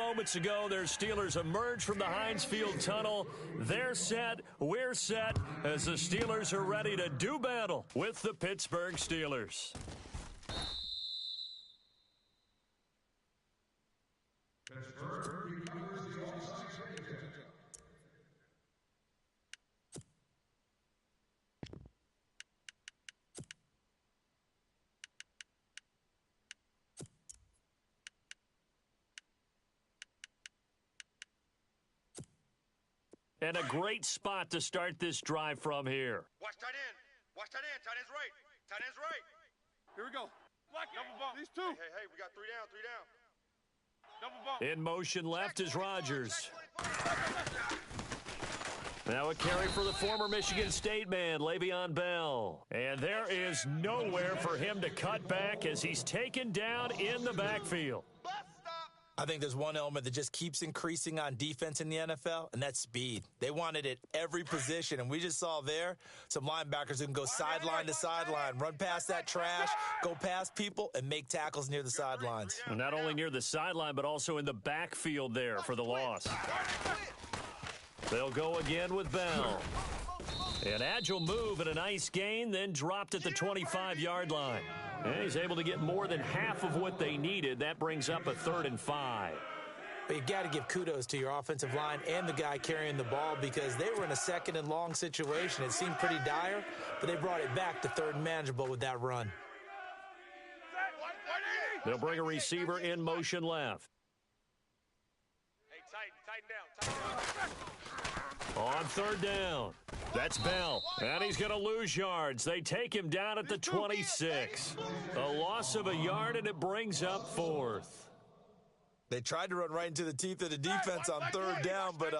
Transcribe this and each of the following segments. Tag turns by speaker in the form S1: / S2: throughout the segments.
S1: moments ago, their Steelers emerged from the Heinz Field tunnel. They're set, we're set, as the Steelers are ready to do battle with the Pittsburgh Steelers. And a great spot to start this drive from here.
S2: Watch tight end. Watch tight end. Tight end's right. Tight end's right.
S3: Here we go. Double bump. These two.
S2: Hey, we got three down.
S3: Double bump.
S1: In motion left is Rodgers. Now a carry for the former Michigan State man, Le'Veon Bell. And there is nowhere for him to cut back as he's taken down in the backfield.
S4: I think there's one element that just keeps increasing on defense in the NFL, and that's speed. They want it at every position, and we just saw there some linebackers who can go sideline to sideline, run past that trash, go past people, and make tackles near the sidelines.
S1: And not only near the sideline, but also in the backfield there for the loss. They'll go again with Bell. An agile move and a nice gain, then dropped at the 25-yard line. And he's able to get more than half of what they needed. That brings up a 3rd and 5.
S4: But you got to give kudos to your offensive line and the guy carrying the ball because they were in a 2nd and long situation. It seemed pretty dire, but they brought it back to 3rd and manageable with that run.
S1: They'll bring a receiver in motion left.
S2: Hey, tighten down.
S1: On 3rd down. That's Bell, and he's going to lose yards. They take him down at the 26. A loss of a yard, and it brings up 4th.
S4: They tried to run right into the teeth of the defense on 3rd down, but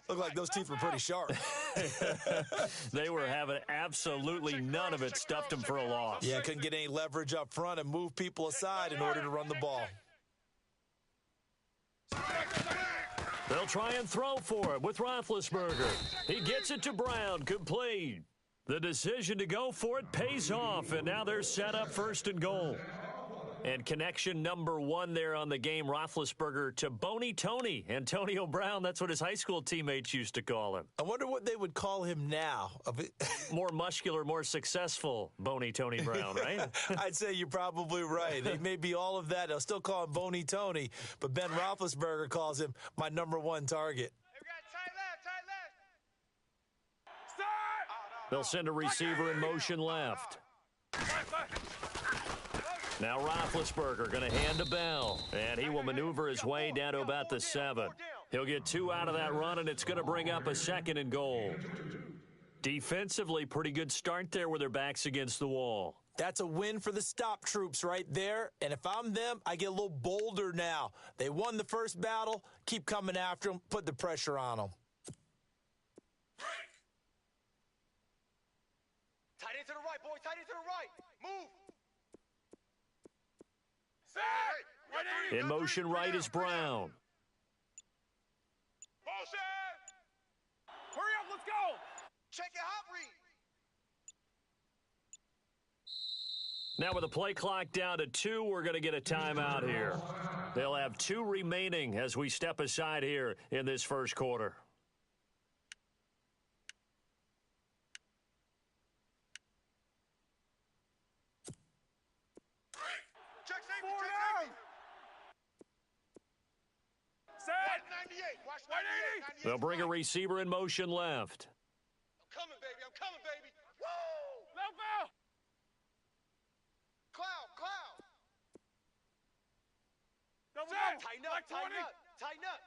S4: looked like those teeth were pretty sharp.
S1: They were having absolutely none of it, stuffed him for a loss.
S4: Yeah, couldn't get any leverage up front and move people aside in order to run the ball.
S1: They'll try and throw for it with Roethlisberger. He gets it to Brown, complete. The decision to go for it pays off, and now they're set up 1st and goal. And connection number 1 there on the game, Roethlisberger to Boney Tony. Antonio Brown, that's what his high school teammates used to call him.
S4: I wonder what they would call him now.
S1: More muscular, more successful Boney Tony Brown, right?
S4: I'd say you're probably right. They may be all of that. They'll still call him Boney Tony, but Ben Roethlisberger calls him my number 1 target.
S1: They'll send a receiver in motion left. Now Roethlisberger going to hand to Bell, and he will maneuver his way down to about the 7. He'll get 2 out of that run, and it's going to bring up a 2nd and goal. Defensively, pretty good start there with their backs against the wall.
S4: That's a win for the stop troops right there, and if I'm them, I get a little bolder now. They won the first battle, keep coming after them, put the pressure on them.
S2: Tight end to the right, boy. Tight end to the right. Move.
S1: In motion right is Brown.
S3: Motion! Hurry up, let's go!
S2: Check your hot read.
S1: Now with the play clock down to 2, we're going to get a timeout here. They'll have 2 remaining as we step aside here in this first quarter. They'll bring a receiver in motion left.
S2: I'm coming, baby. Woo!
S3: Level!
S2: Cloud.
S3: Double
S2: Tighten up.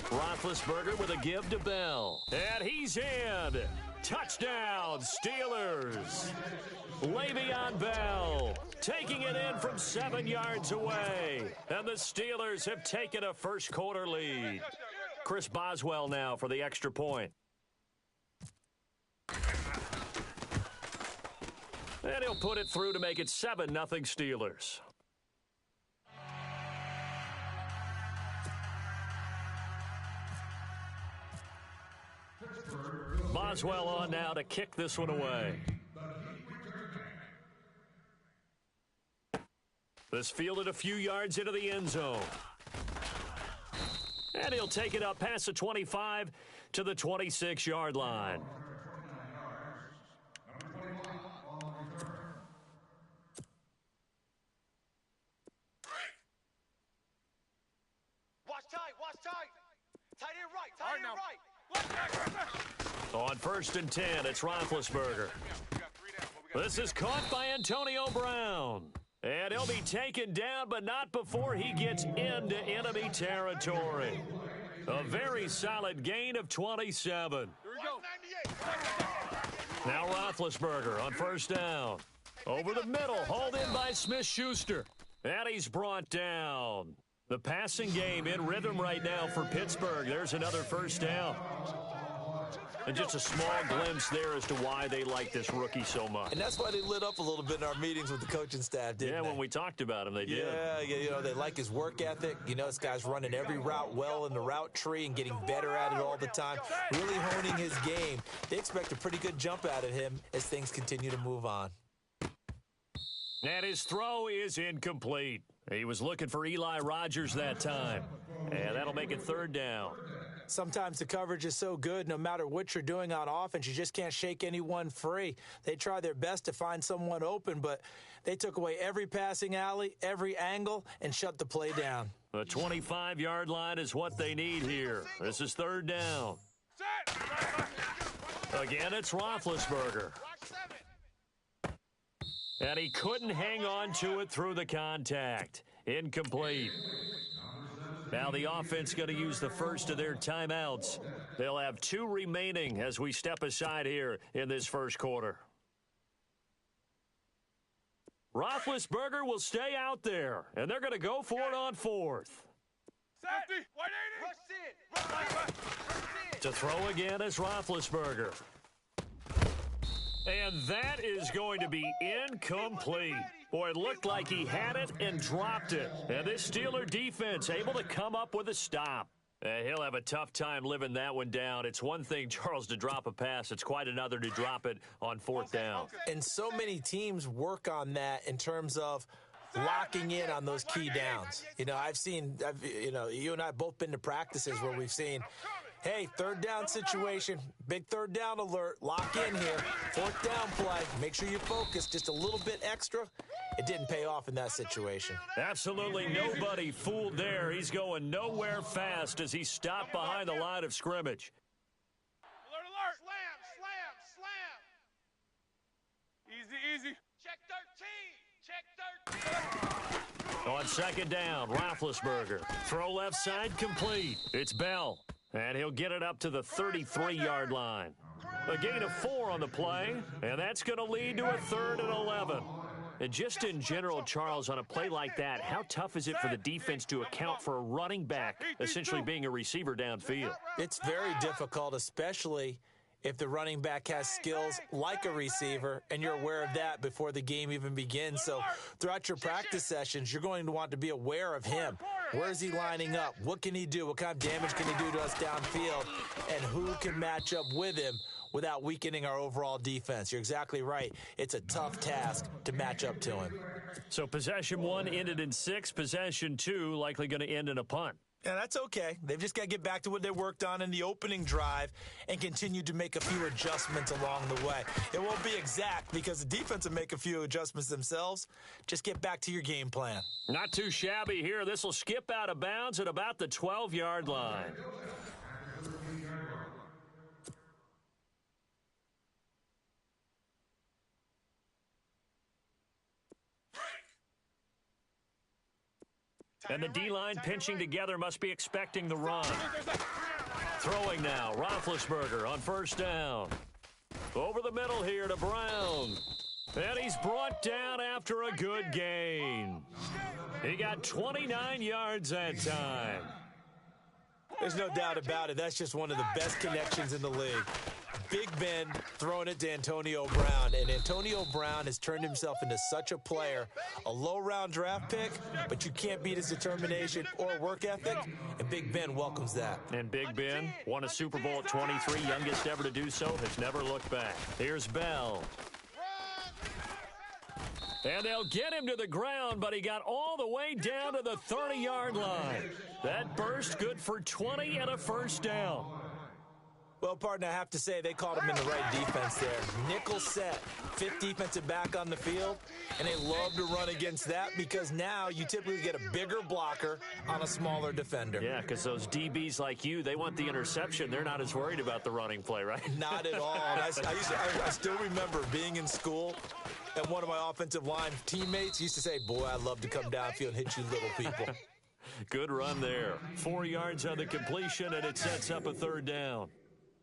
S1: Roethlisberger with a give to Bell. And he's in. Touchdown, Steelers. Le'Veon Bell taking it in from 7 yards away. And the Steelers have taken a first quarter lead. Chris Boswell now for the extra point. And he'll put it through to make it 7-0 Steelers. Boswell on now to kick this one away. This fielded a few yards into the end zone. And he'll take it up past the 25 to the 26-yard line.
S2: Watch tight. Tight end right.
S1: On 1st and 10, it's Roethlisberger. This is caught by Antonio Brown. And he'll be taken down, but not before he gets into enemy territory. A very solid gain of 27. Now Roethlisberger on 1st down. Over the middle, hauled in by Smith-Schuster. And he's brought down. The passing game in rhythm right now for Pittsburgh. There's another 1st down. And just a small glimpse there as to why they like this rookie so much.
S4: And that's why they lit up a little bit in our meetings with the coaching staff, didn't they?
S1: Yeah, when we talked about him, they did.
S4: Yeah, they like his work ethic. This guy's running every route well in the route tree and getting better at it all the time, really honing his game. They expect a pretty good jump out of him as things continue to move on.
S1: And his throw is incomplete. He was looking for Eli Rogers that time. And that'll make it 3rd down.
S4: Sometimes the coverage is so good, no matter what you're doing on offense, you just can't shake anyone free. They try their best to find someone open, but they took away every passing alley, every angle, and shut the play down.
S1: The 25-yard line is what they need here. This is 3rd down. Again, it's Roethlisberger. And he couldn't hang on to it through the contact. Incomplete. Now the offense going to use the first of their timeouts. They'll have 2 remaining as we step aside here in this 1st quarter. Roethlisberger will stay out there, and they're going to go for it on 4th. To throw again is Roethlisberger. And that is going to be incomplete. Boy, it looked like he had it and dropped it. And this Steeler defense able to come up with a stop. He'll have a tough time living that one down. It's one thing, Charles, to drop a pass. It's quite another to drop it on 4th down.
S4: And so many teams work on that in terms of locking in on those key downs. You and I have both been to practices where we've seen, hey, 3rd down situation, big 3rd down alert, lock in here, 4th down play, make sure you focus just a little bit extra. It didn't pay off in that situation.
S1: Absolutely nobody fooled there. He's going nowhere fast as he stopped behind the line of scrimmage.
S3: Alert. Slam. Easy. Check 13.
S1: On 2nd down, Roethlisberger. Throw left side complete. It's Bell. And he'll get it up to the 33-yard line. A gain of 4 on the play, and that's going to lead to a 3rd and 11. And just in general, Charles, on a play like that, how tough is it for the defense to account for a running back essentially being a receiver downfield?
S4: It's very difficult, especially if the running back has skills like a receiver, and you're aware of that before the game even begins. So throughout your practice sessions, you're going to want to be aware of him. Where is he lining up? What can he do? What kind of damage can he do to us downfield? And who can match up with him without weakening our overall defense? You're exactly right. It's a tough task to match up to him.
S1: So possession 1 ended in 6. Possession 2 likely going to end in a punt.
S4: Yeah, that's okay. They've just got to get back to what they worked on in the opening drive and continue to make a few adjustments along the way. It won't be exact because the defense will make a few adjustments themselves. Just get back to your game plan.
S1: Not too shabby here. This will skip out of bounds at about the 12-yard line. And the D-line pinching together must be expecting the run. Throwing now, Roethlisberger on 1st down. Over the middle here to Brown. And he's brought down after a good gain. He got 29 yards that time.
S4: There's no doubt about it. That's just one of the best connections in the league. Big Ben throwing it to Antonio Brown, and Antonio Brown has turned himself into such a player, a low-round draft pick, but you can't beat his determination or work ethic, and Big Ben welcomes that.
S1: And Big Ben won a Super Bowl at 23, youngest ever to do so, has never looked back. Here's Bell. And they'll get him to the ground, but he got all the way down to the 30-yard line. That burst good for 20 and a first down.
S4: Well, partner, I have to say they called him in the right defense there. Nickel set, fifth defensive back on the field, and they love to run against that because now you typically get a bigger blocker on a smaller defender.
S1: Yeah, because those DBs like you, they want the interception. They're not as worried about the running play, right?
S4: Not at all. I still remember being in school, and one of my offensive line teammates used to say, boy, I'd love to come downfield and hit you little people.
S1: Good run there. 4 yards on the completion, and it sets up a third down.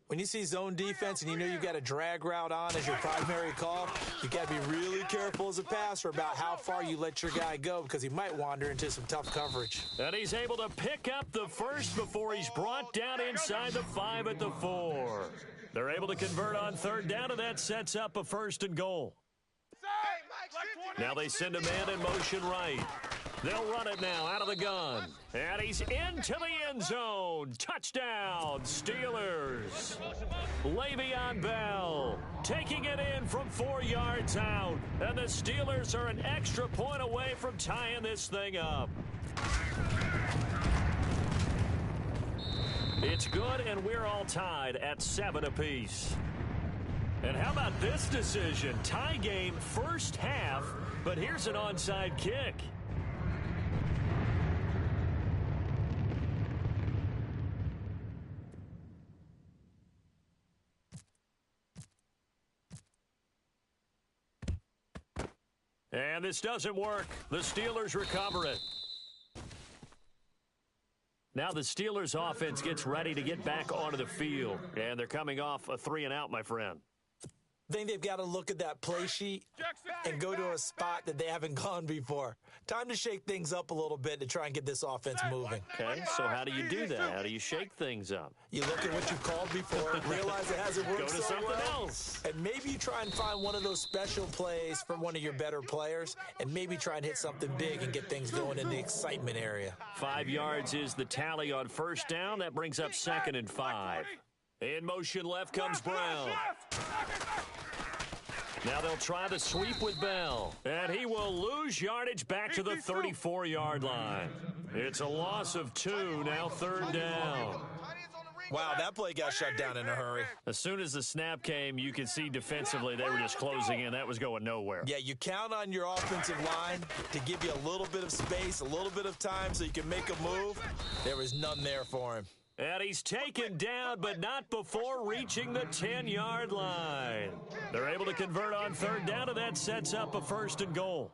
S4: When you see zone defense and you know you've got a drag route on as your primary call, you got to be really careful as a passer about how far you let your guy go because he might wander into some tough coverage.
S1: And he's able to pick up the first before he's brought down inside the 5 at the 4. They're able to convert on third down, and that sets up a first and goal. Now they send a man in motion right. They'll run it now out of the gun. And he's into the end zone. Touchdown, Steelers. Le'Veon Bell taking it in from 4 yards out. And the Steelers are an extra point away from tying this thing up. It's good, and we're all tied at 7 apiece. And how about this decision? Tie game first half, but here's an onside kick. And this doesn't work. The Steelers recover it. Now the Steelers offense gets ready to get back onto the field. And they're coming off a 3-and-out, my friend.
S4: I think they've got to look at that play sheet and go to a spot that they haven't gone before. Time to shake things up a little bit to try and get this offense moving.
S1: Okay, so how do you do that? How do you shake things up?
S4: You look at what you've called before, realize it hasn't worked
S1: Go to
S4: so
S1: something
S4: well,
S1: else.
S4: and maybe you try and find one of those special plays from one of your better players, and maybe try and hit something big and get things going in the excitement area.
S1: 5 yards is the tally on first down. That brings up 2nd and 5. In motion left comes Brown. Now they'll try the sweep with Bell. And he will lose yardage back to the 34-yard line. It's a loss of 2, now third down.
S4: Wow, that play got shut down in a hurry.
S1: As soon as the snap came, you could see defensively they were just closing in. That was going nowhere.
S4: Yeah, you count on your offensive line to give you a little bit of space, a little bit of time so you can make a move. There was none there for him.
S1: And he's taken down, but not before reaching the 10-yard line. They're able to convert on third down, and that sets up a first and goal.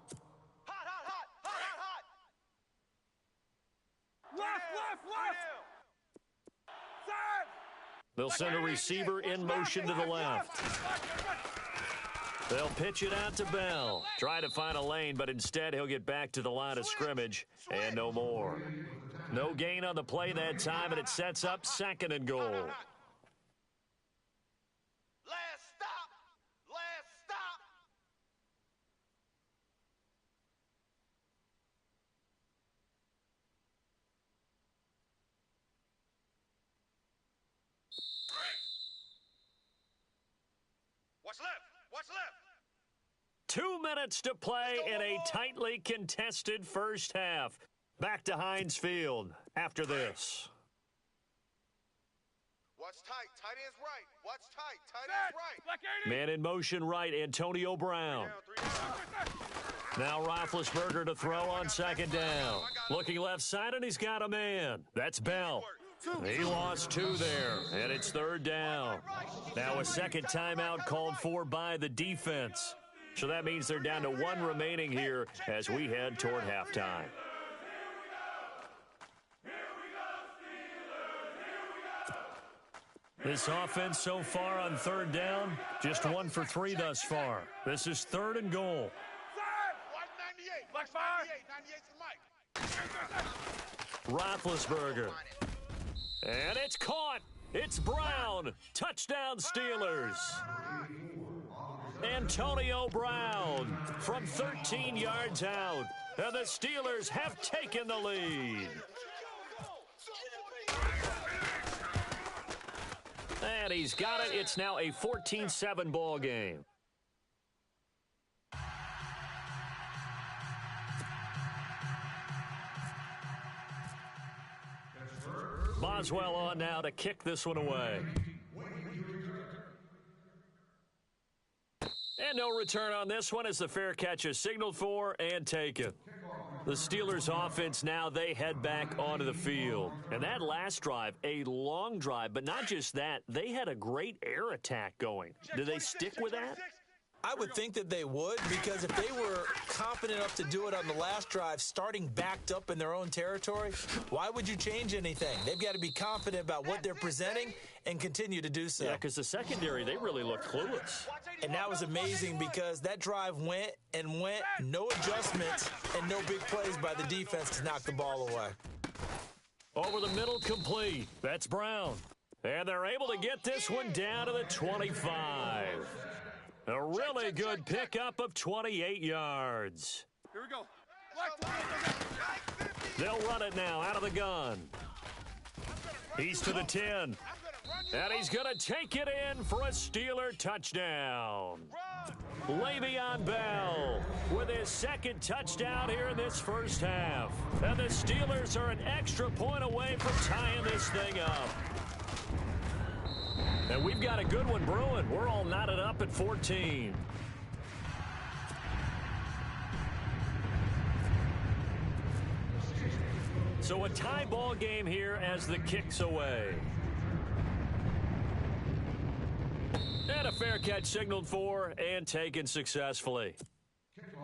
S3: Left. Side.
S1: They'll send a receiver in motion to the left. They'll pitch it out to Bell. Try to find a lane, but instead he'll get back to the line of scrimmage and no more. No gain on the play that time, and it sets up 2nd and goal.
S2: Last stop. What's left?
S1: 2 minutes to play in a tightly contested first half. Back to Heinz Field after this.
S2: What's tight? Tight end's right. What's tight? Tight end's right.
S1: Man in motion right, Antonio Brown. Now Roethlisberger to throw on 2nd down. Looking left side, and he's got a man. That's Bell. He lost 2 there, and it's third down. Now a second timeout called for by the defense. So that means they're down to 1 remaining here as we head toward halftime. This offense so far on third down, just 1 for 3 thus far. This is 3rd and goal.
S3: Black fire. 98's the mic.
S1: Roethlisberger. And it's caught. It's Brown. Touchdown Steelers. Antonio Brown from 13 yards out. And the Steelers have taken the lead. And he's got it. It's now a 14-7 ball game. Boswell on now to kick this one away. And no return on this one as the fair catch is signaled for and taken. The Steelers offense now, they head back onto the field. And that last drive, a long drive, but not just that, they had a great air attack going. Do they stick with that?
S4: I would think that they would, because if they were confident enough to do it on the last drive, starting backed up in their own territory, why would you change anything? They've got to be confident about what they're presenting and continue to do so.
S1: Yeah, because the secondary, they really looked clueless.
S4: And that was amazing because that drive went and went, no adjustments and no big plays by the defense to knock the ball away.
S1: Over the middle, complete. That's Brown. And they're able to get this one down to the 25. A really good pickup of 28 yards.
S3: Here we go.
S1: They'll run it now out of the gun. He's to the 10. And he's going to take it in for a Steeler touchdown. Le'Veon Bell with his second touchdown here in this first half. And the Steelers are an extra point away from tying this thing up. And we've got a good one brewing. We're all knotted up at 14. So a tie ball game here as the kick's away. And a fair catch signaled for and taken successfully.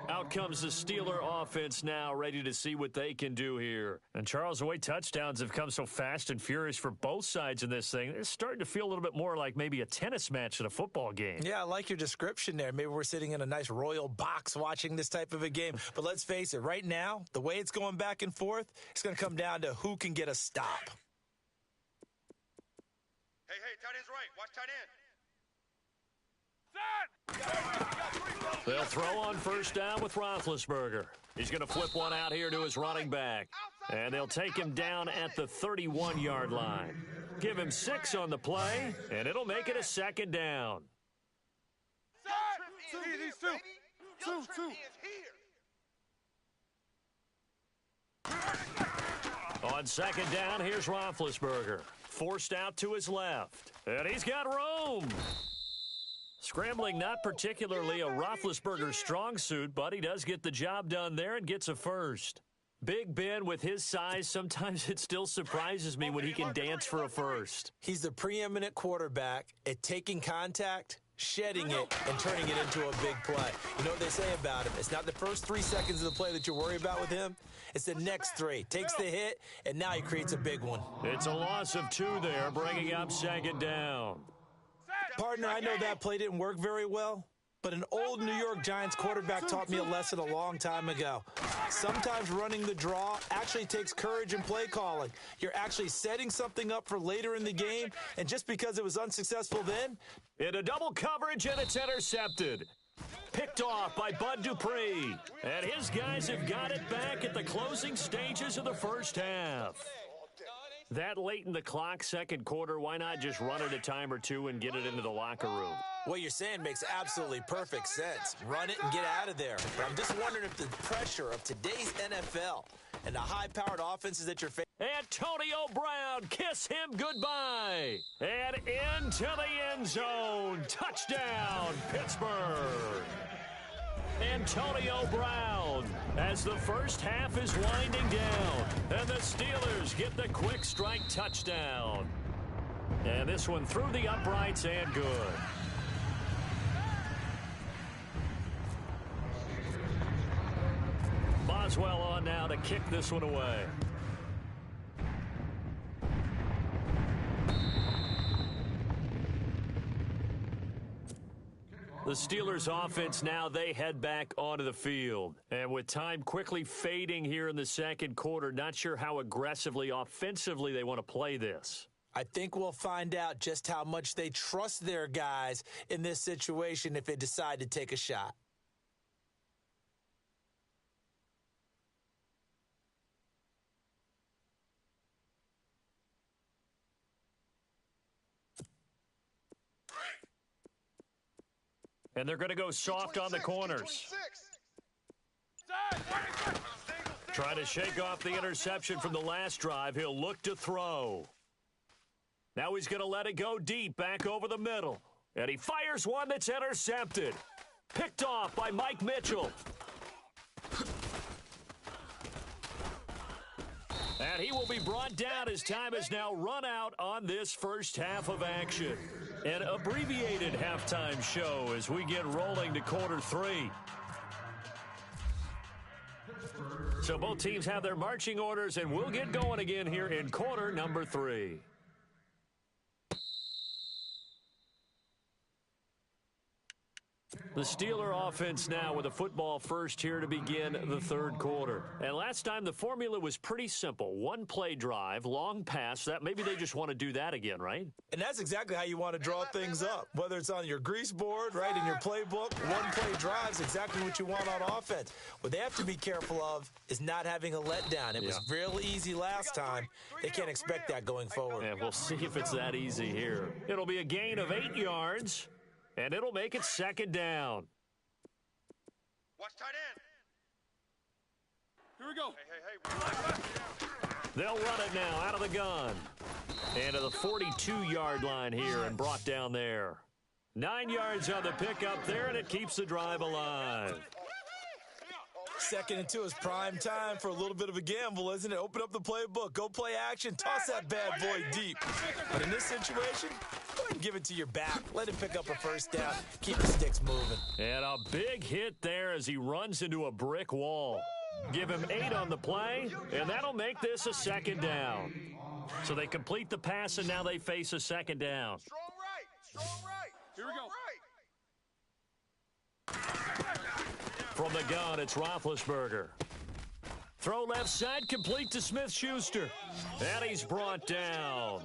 S1: Out comes the Steeler offense now, ready to see what they can do here. And Charles, the way touchdowns have come so fast and furious for both sides in this thing, it's starting to feel a little bit more like maybe a tennis match at a football game. Yeah, I like your description there. Maybe we're sitting in a nice royal box watching this type of a game. But let's face it, right now, the way it's going back and forth, it's going to come down to who can get a stop.
S2: Hey, tight end's right. Watch tight end.
S1: They'll throw on first down with Roethlisberger. He's going to flip one out here to his running back. And they'll take him down at the 31-yard line. Give him 6 on the play, and it'll make it a second down. On second down, here's Roethlisberger. Forced out to his left. And he's got room. Scrambling, not particularly a Roethlisberger strong suit, but he does get the job done there and gets a first. Big Ben, with his size, sometimes it still surprises me when he can dance for a first.
S4: He's the preeminent quarterback at taking contact, shedding it, and turning it into a big play. You know what they say about him? It's not the first 3 seconds of the play that you're worried about with him. It's the next 3. Takes the hit, and now he creates a big one.
S1: It's a loss of 2 there, bringing up second down.
S4: Partner, I know that play didn't work very well, but an old New York Giants quarterback taught me a lesson a long time ago. Sometimes running the draw actually takes courage and play calling. You're actually setting something up for later in the game, and just because it was unsuccessful then...
S1: In a double coverage, and it's intercepted. Picked off by Bud Dupree. And his guys have got it back at the closing stages of the first half. That late in the clock, second quarter, why not just run it a time or two and get it into the locker room?
S4: What you're saying makes absolutely perfect sense. Run it and get out of there. But I'm just wondering if the pressure of today's NFL and the high-powered offenses that you're facing...
S1: Antonio Brown, kiss him goodbye. And into the end zone. Touchdown, Pittsburgh. Antonio Brown as the first half is winding down. And the Steelers get the quick strike touchdown. And this one through the uprights and good. Boswell on now to kick this one away. The Steelers offense now, they head back onto the field. And with time quickly fading here in the second quarter, not sure how aggressively, offensively they want to play this.
S4: I think we'll find out just how much they trust their guys in this situation if they decide to take a shot.
S1: And they're going to go soft on the corners. Trying to shake off the interception from the last drive. He'll look to throw. Now he's going to let it go deep back over the middle. And he fires one that's intercepted. Picked off by Mike Mitchell. And he will be brought down as time has now run out on this first half of action. An abbreviated halftime show as we get rolling to quarter three. So both teams have their marching orders, and we'll get going again here in quarter number three. The Steeler offense now with a football first here to begin the third quarter. And last time the formula was pretty simple. One play drive, long pass. That maybe they just want to do that again, right?
S4: And that's exactly how you want to draw things up. Whether it's on your grease board, right, in your playbook, one play drive is exactly what you want on offense. What they have to be careful of is not having a letdown. It was real easy last time. They can't expect that going forward.
S1: And we'll see if it's that easy here. It'll be a gain of 8 yards. And it'll make it second down.
S2: Watch tight end.
S3: Here we go.
S2: Hey.
S1: They'll run it now out of the gun. And to the 42-yard line here and brought down there. 9 yards on the pickup there, and it keeps the drive alive.
S4: 2nd and 2 is prime time for a little bit of a gamble, isn't it? Open up the playbook, go play action, toss that bad boy deep. But in this situation, go ahead and give it to your back. Let him pick up a first down. Keep the sticks moving.
S1: And a big hit there as he runs into a brick wall. Give him 8 on the play, and that'll make this a second down. So they complete the pass, and now they face a second down.
S2: Strong right.
S3: Here we go.
S1: From the gun, it's Roethlisberger. Throw left side, complete to Smith-Schuster. And he's brought down.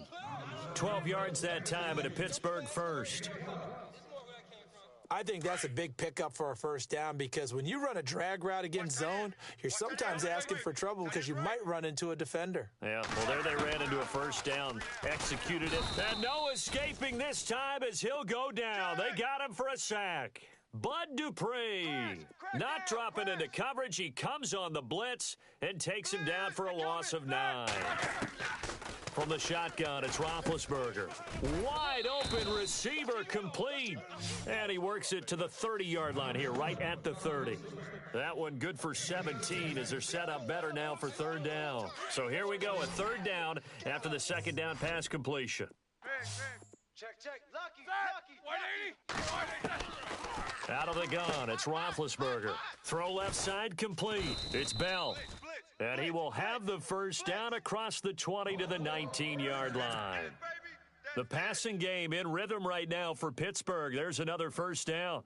S1: 12 yards that time at a Pittsburgh first.
S4: I think that's a big pickup for a first down because when you run a drag route against zone, you're sometimes asking for trouble because you might run into a defender.
S1: Yeah, well, there they ran into a first down, executed it. And no escaping this time as he'll go down. They got him for a sack. Bud Dupree not dropping into coverage. He comes on the blitz and takes him down for a loss of 9. From the shotgun, it's Roethlisberger. Wide open receiver complete. And he works it to the 30-yard line here, right at the 30. That one good for 17 as they're set up better now for third down. So here we go, a third down after the second down pass completion.
S2: Check. Lucky.
S3: 180.
S1: Out of the gun, it's Roethlisberger. Throw left side complete. It's Bell. And he will have the first down across the 20 to the 19-yard line. The passing game in rhythm right now for Pittsburgh. There's another first down.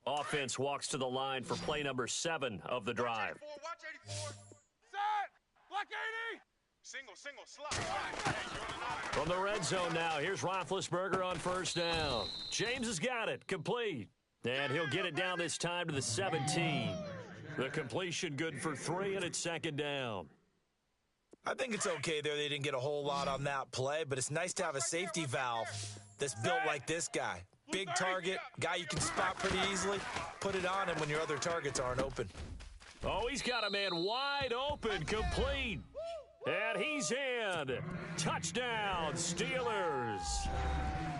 S1: Offense walks to the line for play number 7 of the drive.
S2: Watch 84.
S3: Set. Block 80.
S2: Single, slot.
S1: From the red zone now, here's Roethlisberger on first down. James has got it, complete. And he'll get it down this time to the 17. The completion good for 3, and it's second down.
S4: I think it's okay there. They didn't get a whole lot on that play, but it's nice to have a safety valve that's built like this guy. Big target, guy you can spot pretty easily. Put it on him when your other targets aren't open.
S1: Oh, he's got a man wide open, complete. And he's in. Touchdown, Steelers.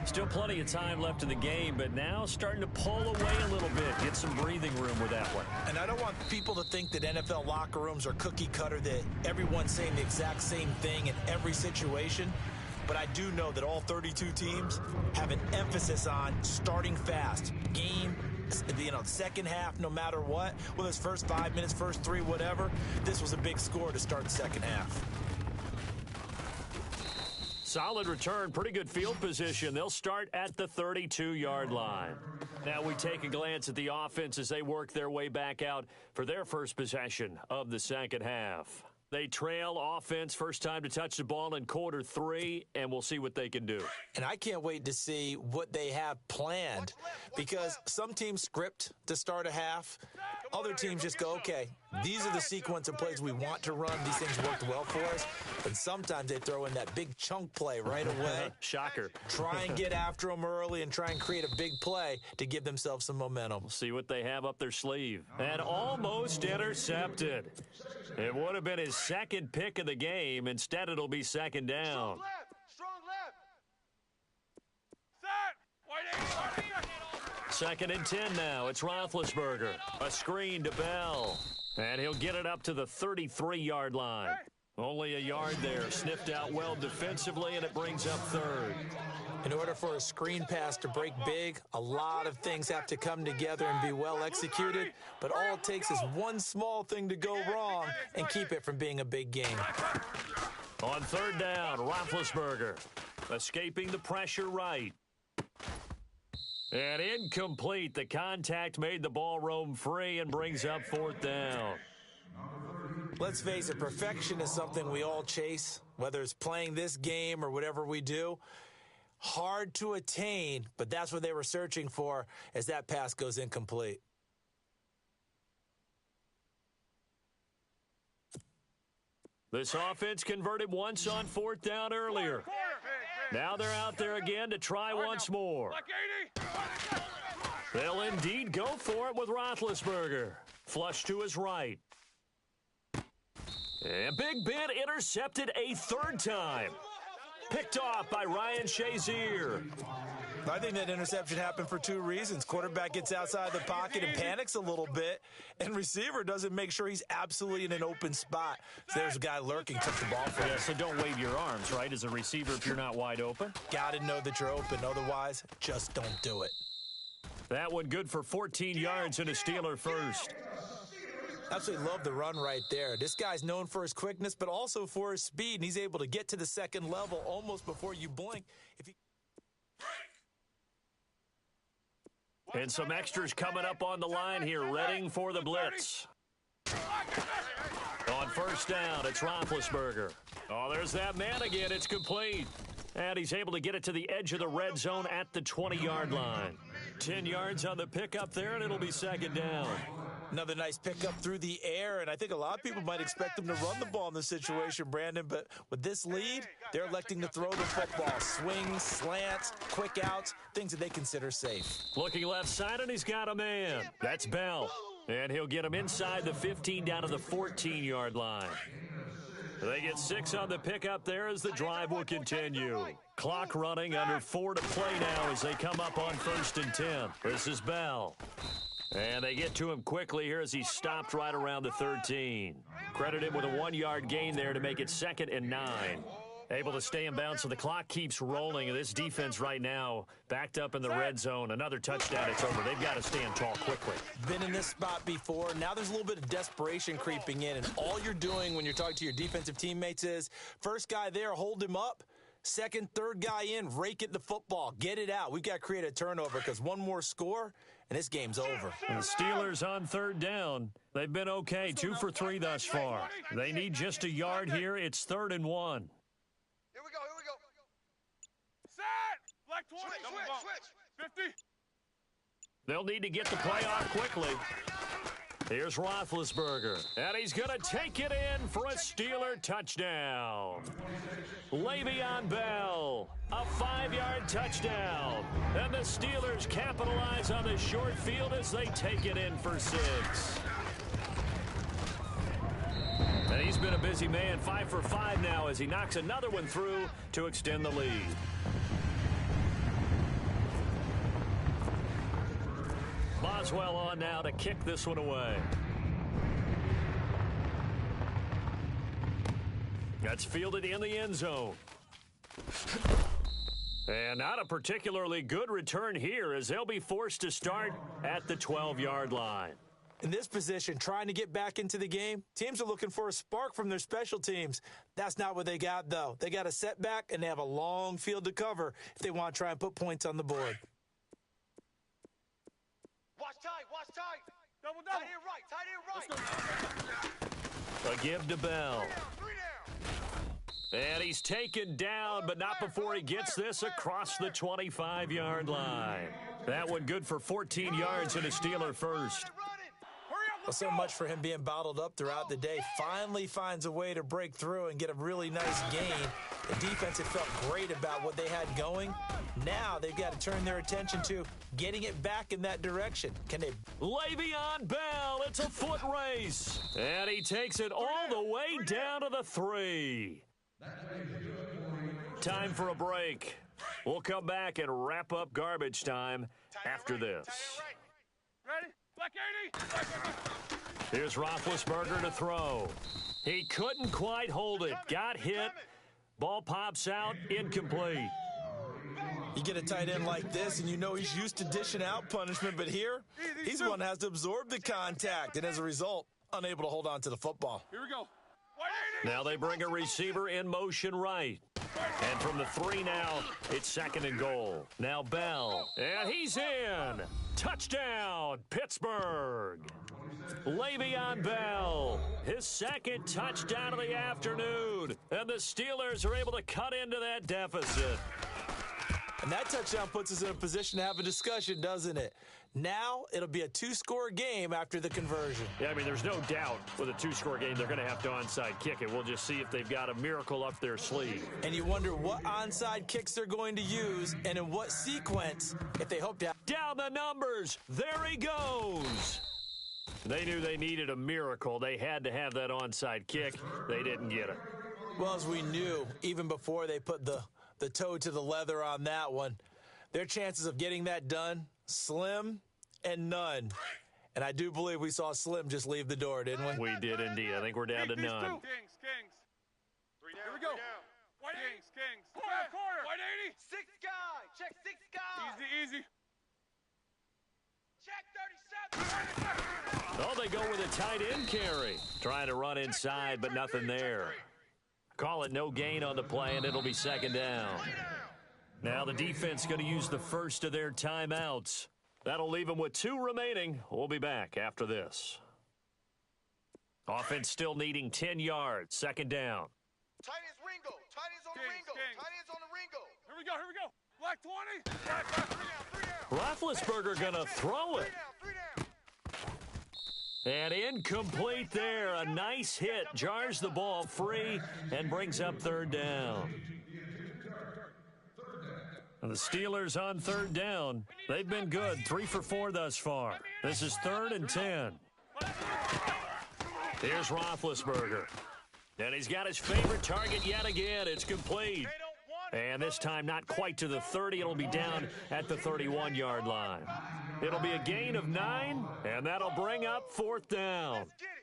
S1: Still plenty of time left in the game, but now starting to pull away a little bit. Get some breathing room with that one.
S4: And I don't want people to think that NFL locker rooms are cookie cutter, that everyone's saying the exact same thing in every situation. But I do know that all 32 teams have an emphasis on starting fast. Game, second half, no matter what. Whether it's first 5 minutes, first 3, whatever. This was a big score to start the second half.
S1: Solid return, pretty good field position. They'll start at the 32-yard line. Now we take a glance at the offense as they work their way back out for their first possession of the second half. They trail offense, first time to touch the ball in quarter 3, and we'll see what they can do.
S4: And I can't wait to see what they have planned because some teams script to start a half. Other teams just go, okay, these are the sequence of plays we want to run. These things worked well for us. And sometimes they throw in that big chunk play right away.
S1: Shocker.
S4: Try and get after them early and try and create a big play to give themselves some momentum.
S1: We'll see what they have up their sleeve. And almost intercepted. It would have been his second pick of the game. Instead, it'll be second down.
S2: Strong left.
S3: Set. White 80.
S1: Second and 10 now. It's Roethlisberger. A screen to Bell. And he'll get it up to the 33-yard line. Only a yard there. Sniffed out well defensively, and it brings up third.
S4: In order for a screen pass to break big, a lot of things have to come together and be well executed. But all it takes is one small thing to go wrong and keep it from being a big game.
S1: On third down, Roethlisberger escaping the pressure right. And incomplete. The contact made the ball roam free and brings up fourth down.
S4: Let's face it, perfection is something we all chase, whether it's playing this game or whatever we do. Hard to attain, but that's what they were searching for as that pass goes incomplete.
S1: This offense converted once on fourth down earlier. Now they're out there again to try once more. They'll indeed go for it with Roethlisberger. Flush to his right. And Big Ben intercepted a third time. Picked off by Ryan Shazier.
S4: I think that interception happened for two reasons. Quarterback gets outside the pocket and panics a little bit, and receiver doesn't make sure he's absolutely in an open spot. So there's a guy lurking, took the ball from him.
S1: Yeah, so don't wave your arms, right, as a receiver if you're not wide open.
S4: Got to know that you're open. Otherwise, just don't do it.
S1: That one good for 14 yards and a Steeler first.
S4: Absolutely love the run right there. This guy's known for his quickness, but also for his speed, and he's able to get to the second level almost before you blink.
S1: And some extras coming up on the line here, readying for the blitz. On first down, it's Roethlisberger. Oh, there's that man again. It's complete. And he's able to get it to the edge of the red zone at the 20-yard line. 10 yards on the pickup there, and it'll be second down.
S4: Another nice pickup through the air, and I think a lot of people might expect them to run the ball in this situation, Brandon, but with this lead, they're electing to throw the football. Swings, slants, quick outs, things that they consider safe.
S1: Looking left side, and he's got a man. That's Bell. And he'll get him inside the 15 down to the 14-yard line. They get 6 on the pickup there as the drive will continue. Clock running, under 4 to play now as they come up on first and 10. This is Bell. And they get to him quickly here as he stopped right around the 13. Credit him with a 1-yard gain there to make it second and 9. Able to stay in bounds, so the clock keeps rolling. And this defense right now backed up in the red zone. Another touchdown, it's over. They've got to stand tall quickly.
S4: Been in this spot before. Now there's a little bit of desperation creeping in. And all you're doing when you're talking to your defensive teammates is, first guy there, hold him up. Second, third guy in, rake at the football. Get it out. We've got to create a turnover because one more score, and this game's over.
S1: And the Steelers on third down. They've been okay, 2 for 3 thus far. They need just a yard here. It's 3rd and 1.
S2: Here we go.
S3: Set. Black 20.
S2: Switch.
S3: 50.
S1: They'll need to get the play off quickly. Here's Roethlisberger, and he's going to take it in for a Steeler touchdown. Le'Veon Bell, a 5-yard touchdown. And the Steelers capitalize on the short field as they take it in for 6. And he's been a busy man, 5 for 5 now as he knocks another one through to extend the lead. Boswell on now to kick this one away. That's fielded in the end zone. And not a particularly good return here as they'll be forced to start at the 12-yard line.
S4: In this position, trying to get back into the game, teams are looking for a spark from their special teams. That's not what they got, though. They got a setback, and they have a long field to cover if they want to try and put points on the board.
S2: Watch tight.
S3: Double.
S2: Tight end right.
S1: A give to Bell.
S2: 3 down.
S1: And he's taken down, but not before he gets this across the 25-yard line. That one good for 14 yards and a Steeler first.
S4: Well, so much for him being bottled up throughout the day. Finally finds a way to break through and get a really nice gain. The defense had felt great about what they had going. Now they've got to turn their attention to getting it back in that direction. Can they?
S1: Le'Veon Bell, it's a foot race. And he takes it all the way down to the 3. Time for a break. We'll come back and wrap up garbage time after this.
S3: Ready? Black 80.
S1: Here's Roethlisberger to throw. He couldn't quite hold it. Got hit. Ball pops out. Incomplete.
S4: You get a tight end like this, and you know he's used to dishing out punishment, but here, he's the one that has to absorb the contact, and as a result, unable to hold on to the football.
S3: Here we go.
S1: Now they bring a receiver in motion right. And from the 3 now, it's 2nd and goal. Now Bell, and he's in. Touchdown, Pittsburgh. Le'Veon Bell, his 2nd touchdown of the afternoon. And the Steelers are able to cut into that deficit.
S4: And that touchdown puts us in a position to have a discussion, doesn't it? Now it'll be a 2-score game after the conversion.
S1: Yeah, I mean, there's no doubt with a 2-score game they're going to have to onside kick it. We'll just see if they've got a miracle up their sleeve.
S4: And you wonder what onside kicks they're going to use and in what sequence if they hope to.
S1: Down the numbers. There he goes. They knew they needed a miracle. They had to have that onside kick. They didn't get it.
S4: Well, as we knew, even before they put the toe to the leather on that one, their chances of getting that done, slim and none. And I do believe we saw Slim just leave the door, didn't we?
S1: We did indeed. I think we're down to none.
S3: Kings. Here we go. White Kings. Corner. White 80.
S2: 6 guy. Check 6 guy.
S3: Easy.
S2: Check 37.
S1: Oh, they go with a tight end carry. Trying to run inside, but nothing there. Call it no gain on the play, and it'll be 2nd down. Now the defense going to use the first of their timeouts. That'll leave them with 2 remaining. We'll be back after this. Offense still needing 10 yards. 2nd down.
S2: Tight ends Ringo. Tight ends on the Ringo. Tight ends on the Ringo.
S3: Here we go. Black 20. Black
S1: Roethlisberger going to throw it.
S2: 3 down.
S1: And incomplete there. A nice hit. Jars the ball free and brings up 3rd down. And the Steelers on 3rd down. They've been good. 3 for 4 thus far. This is 3rd and 10. Here's Roethlisberger. And he's got his favorite target yet again. It's complete. And this time not quite to the 30. It'll be down at the 31-yard line. It'll be a gain of 9, and that'll bring up 4th down.
S2: Let's get it.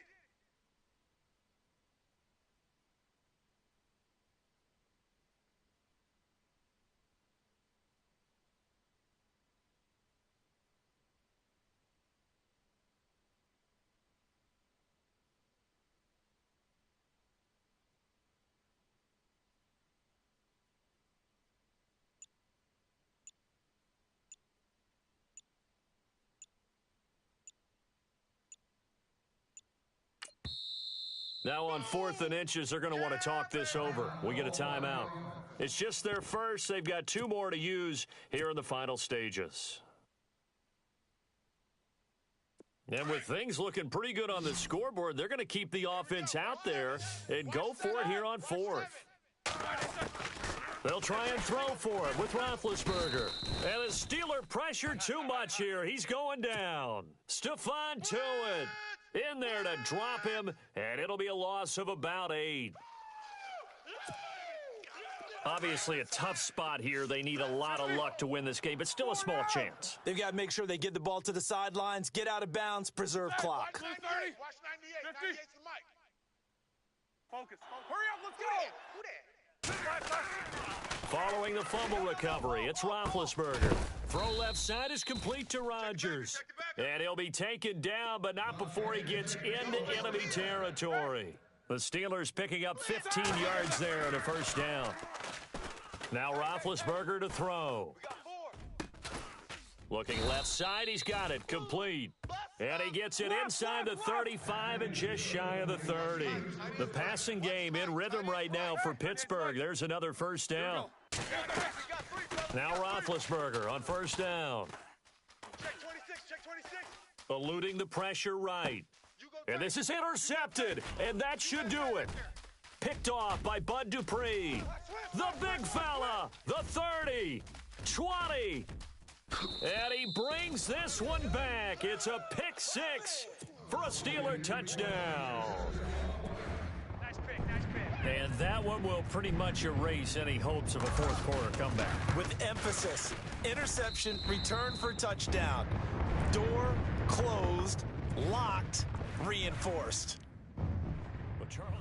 S1: Now on 4th and inches, they're going to want to talk this over. We get a timeout. It's just their first. They've got 2 more to use here in the final stages. And with things looking pretty good on the scoreboard, they're going to keep the offense out there and go for it here on 4th. They'll try and throw for it with Roethlisberger. And the Steeler pressure too much here. He's going down. Stephon Tuitt in there to drop him, and it'll be a loss of about 8. Obviously a tough spot here. They need a lot of luck to win this game, but still a small chance.
S4: They've got to make sure they get the ball to the sidelines, get out of bounds, preserve clock.
S2: Watch 98. 98's the mic.
S3: Focus. Hurry up, let's go.
S2: Who that?
S1: Following the fumble recovery, it's Roethlisberger. Throw left side is complete to Rodgers. And he'll be taken down, but not before he gets into enemy territory. The Steelers picking up 15 yards there on a 1st down. Now Roethlisberger to throw. Looking left side, he's got it, complete. And he gets it inside the 35 and just shy of the 30. The passing game in rhythm right now for Pittsburgh. There's another 1st down. Now Roethlisberger on 1st down.
S2: Check 26. Check 26.
S1: Eluding the pressure right. And this is intercepted, and that should do it. Picked off by Bud Dupree. The big fella, the 30, 20. And he brings this one back. It's a pick six for a Steeler touchdown.
S3: Nice pick, nice pick.
S1: And that one will pretty much erase any hopes of a fourth quarter comeback.
S4: With emphasis, interception, return for touchdown. Door closed, locked, reinforced.
S1: But Charles